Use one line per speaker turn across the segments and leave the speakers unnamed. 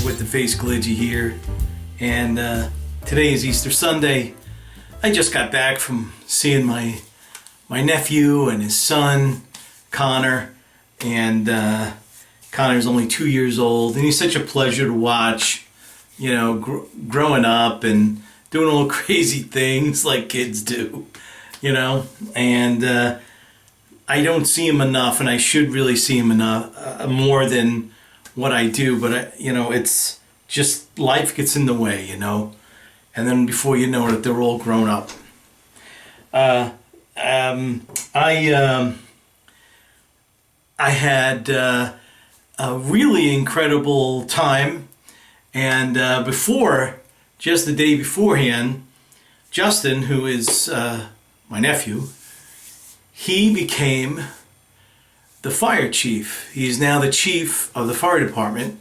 with the face Glidgy here, and today is Easter Sunday. I just got back from seeing my nephew and his son Connor, and Connor's only 2 years old, and he's such a pleasure to watch, you know, growing up and doing all crazy things like kids do, you know, and I don't see him enough, and I should really see him enough, more than what I do, but you know, it's just life gets in the way, you know, and then before you know it, they're all grown up. I had a really incredible time, and just the day beforehand, Justin, who is my nephew, he became the fire chief. He's now the chief of the fire department,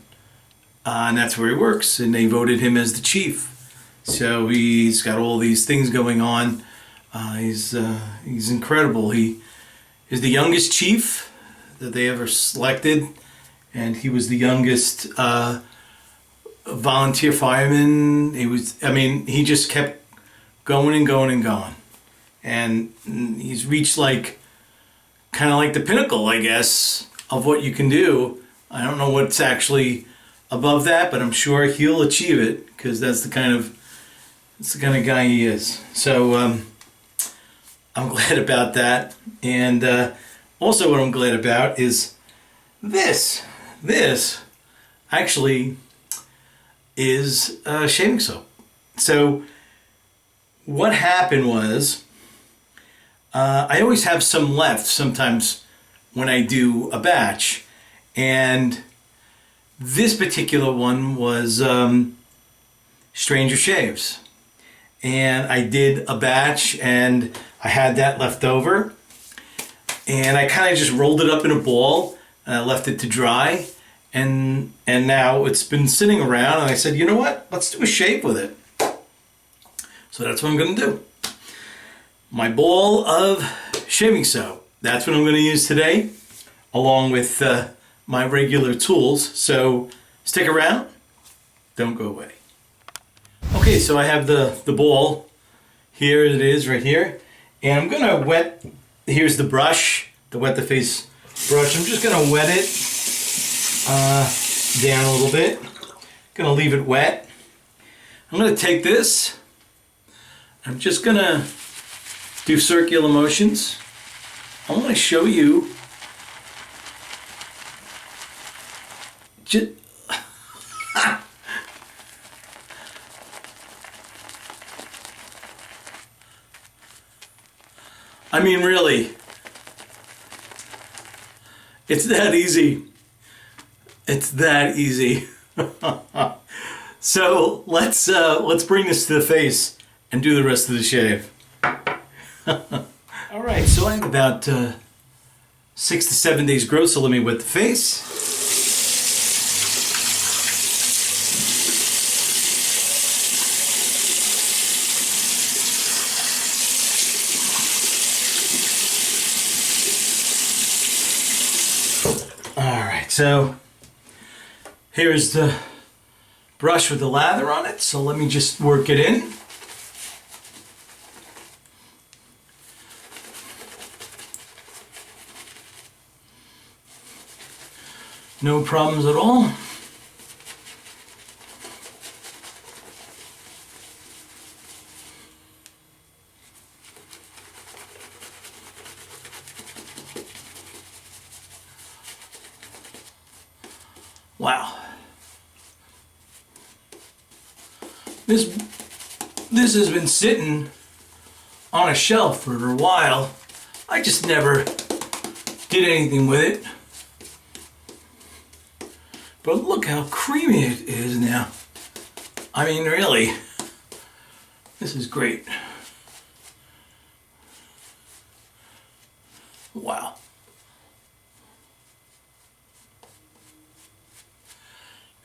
and that's where he works, and they voted him as the chief. So he's got all these things going on. He's incredible. He is the youngest chief that they ever selected, and he was the youngest volunteer fireman. He just kept going and going and going, and he's reached kind of like the pinnacle, I guess, of what you can do. I don't know what's actually above that, but I'm sure he'll achieve it, because that's the kind of guy he is. So I'm glad about that. And also what I'm glad about is this actually is shaving soap. So what happened was, I always have some left sometimes when I do a batch, and this particular one was Stranger Shaves, and I did a batch and I had that left over, and I kind of just rolled it up in a ball and I left it to dry, and now it's been sitting around, and I said, you know what, let's do a shave with it. So that's what I'm going to do. My ball of shaving soap. That's what I'm going to use today, along with my regular tools. So stick around, don't go away. Okay, so I have the ball. Here it is, right here. And I'm going to wet, here's the brush, the wet the face brush. I'm just going to wet it down a little bit. Going to leave it wet. I'm going to take this. I'm just going to do circular motions. I want to show you I mean, really, it's that easy. It's that easy. So let's bring this to the face and do the rest of the shave. All right, so I have about 6 to 7 days growth, so let me wet the face. All right, so here's the brush with the lather on it, so let me just work it in. No problems at all. Wow. This has been sitting on a shelf for a while. I just never did anything with it. But look how creamy it is now. I mean, really, this is great. Wow.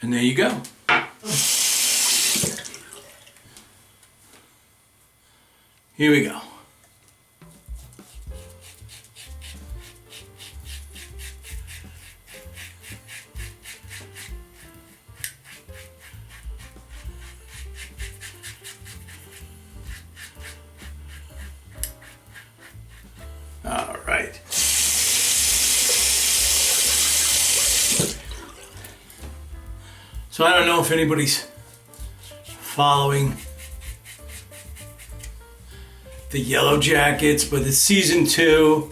And there you go. Here we go. So I don't know if anybody's following the Yellow Jackets, but it's season 2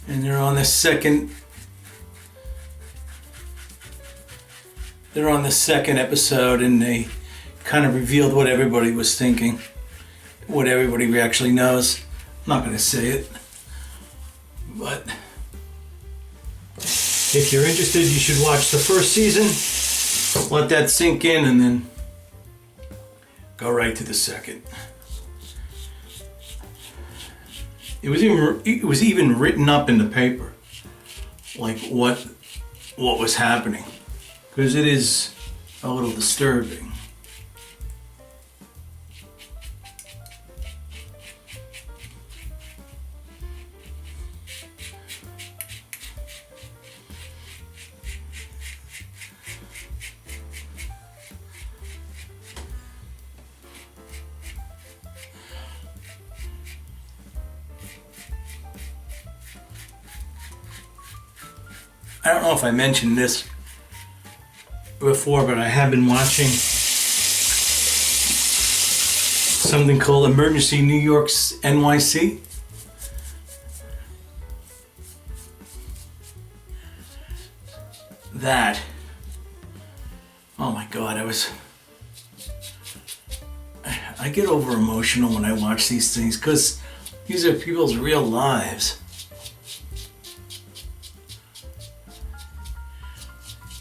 and they're on the second episode, and they kind of revealed what everybody was thinking, what everybody actually knows. I'm not going to say it, but if you're interested, you should watch the first season, let that sink in, and then go right to the second. It was even written up in the paper, like what was happening, because it is a little disturbing. I don't know if I mentioned this before, but I have been watching something called Emergency New York's NYC. That, oh my God, I get over emotional when I watch these things, because these are people's real lives.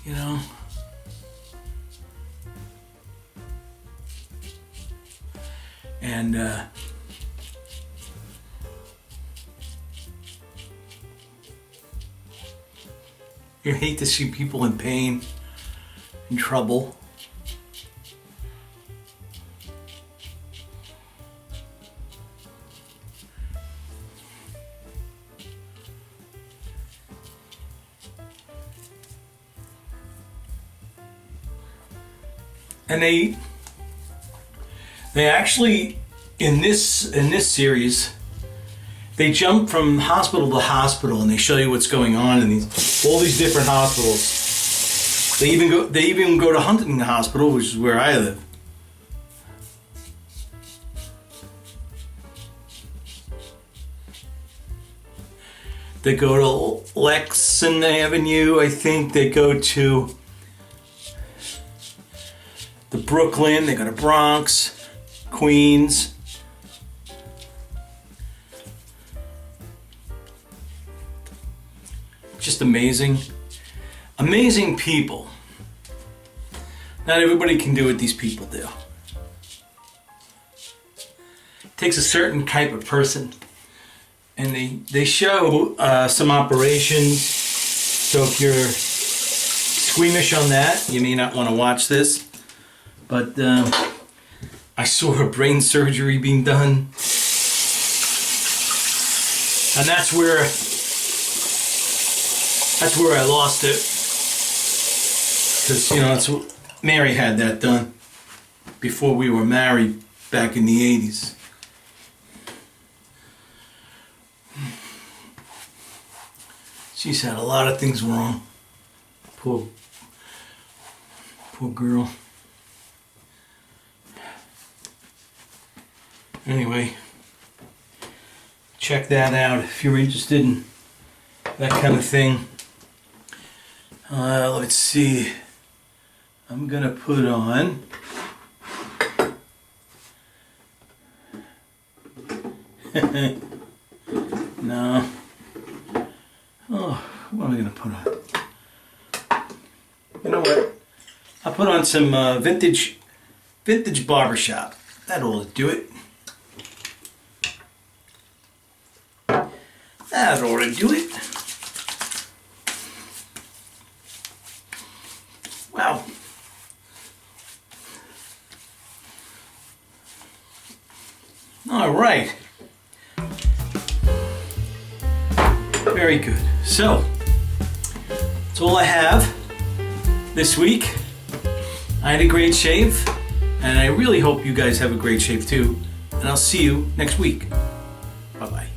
You know? And you hate to see people in pain, in trouble. And they actually, in this series, they jump from hospital to hospital and they show you what's going on in all these different hospitals. They even go to Huntington Hospital, which is where I live. They go to Lexington Avenue, I think. They go to the Brooklyn, they go to Bronx, Queens. Just amazing. Amazing people. Not everybody can do what these people do. It takes a certain type of person. And they show some operations. So if you're squeamish on that, you may not want to watch this. But I saw a brain surgery being done, and that's where I lost it, because Mary had that done before we were married back in the 80s. She's had a lot of things wrong. Poor girl. Anyway, check that out if you're interested in that kind of thing. Let's see. I'm gonna put on no. Oh, what am I gonna put on? You know what? I'll put on some vintage barbershop. That ought to do it. That ought to do it. Wow. All right. Very good. So, that's all I have this week. I had a great shave, and I really hope you guys have a great shave too. And I'll see you next week. Bye-bye.